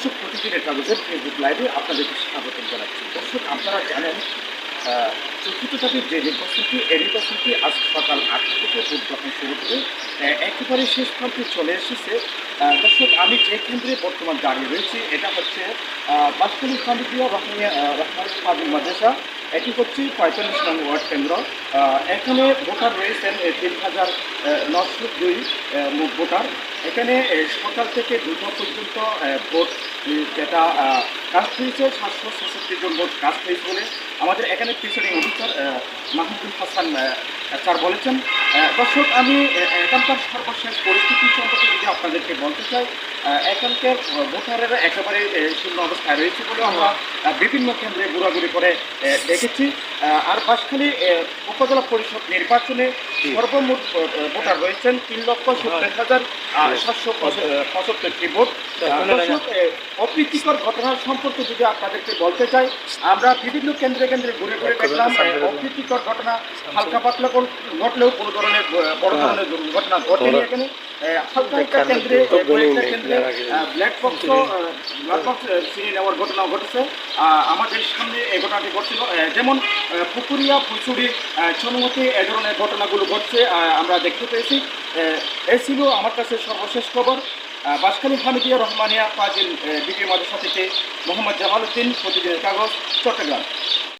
দর্শক, প্রতিদিনের কাগজের ফেসবুক লাইভে আপনাদেরকে স্বাগত জানাচ্ছি। দর্শক, আপনারা জানেন চতুর্থ জাতির যে নির্বাচনটি, এই নির্বাচনটি আজ সকাল ৮টা থেকে ভোট গ্রহণ শুরু করে একেবারে শেষ প্রান্তে চলে এসেছে। দর্শক, আমি যে কেন্দ্রে বর্তমান দাঁড়িয়ে রয়েছি এটা হচ্ছে বাসখালী খালিদিয়া রহমান ফাজিল মাদ্রাসা। এটি হচ্ছে ৪৫ নং ওয়ার্ড কেন্দ্র। এখানে ভোটার রয়েছেন ৩,৯০২ মোট ভোটার। এখানে সকাল থেকে দুপুর পর্যন্ত ভোট যেটা কাস্ট হয়েছে ৭৬৬ জন ভোট কাস্ট হয়েছে বলে আমাদের এখানে presiding officer Mahmudul Hasan sir বলেছেন। দর্শক, আমি এখানকার সর্বশেষ পরিস্থিতি সম্পর্কে যদি আপনাদেরকে বলতে চাই, এখানকার ভোটারেরা একেবারে শূন্য অবস্থায় রয়েছে বলে আমরা বিভিন্ন কেন্দ্রে ঘোরাঘুরি করে দেখেছি। আর বাঁশখালী উপজেলা পরিষদ নির্বাচনে সর্বমোট ভোটার রয়েছেন ৩,৭০,৭৭৫টি ভোট। দর্শক, অপ্রীতিকর ঘটনা সম্পর্কে যদি আপনাদেরকে বলতে চাই, আমরা বিভিন্ন কেন্দ্রে কেন্দ্রে ঘুরে ঘুরে দেখলাম অপ্রীতিকর ঘটনা হালকা পাতলা ঘটলেও কোনো ধরনের বড় ধরনের দুর্ঘটনা ঘটেনি। এখানে হালকা একটা কেন্দ্রে কয়েকটা কেন্দ্রে ব্ল্যাক বক্স ছিনিয়ে নেওয়ার ঘটনাও ঘটেছে। আমাদের সামনে এই ঘটনাটি ঘটছিল, যেমন পুকুরিয়া, ফুলছড়ি, চনমতি এই ধরনের ঘটনাগুলো ঘটছে আমরা দেখতে পেয়েছি। এই ছিল আমার কাছে সর্বশেষ খবর। বাঁশখালী হামিদিয়া রহমানিয়া ফাজিল বিবি মাদ্রাসা থেকে মোহাম্মদ জামাল উদ্দিন, প্রতিদিনের কাগজ, চট্টগ্রাম।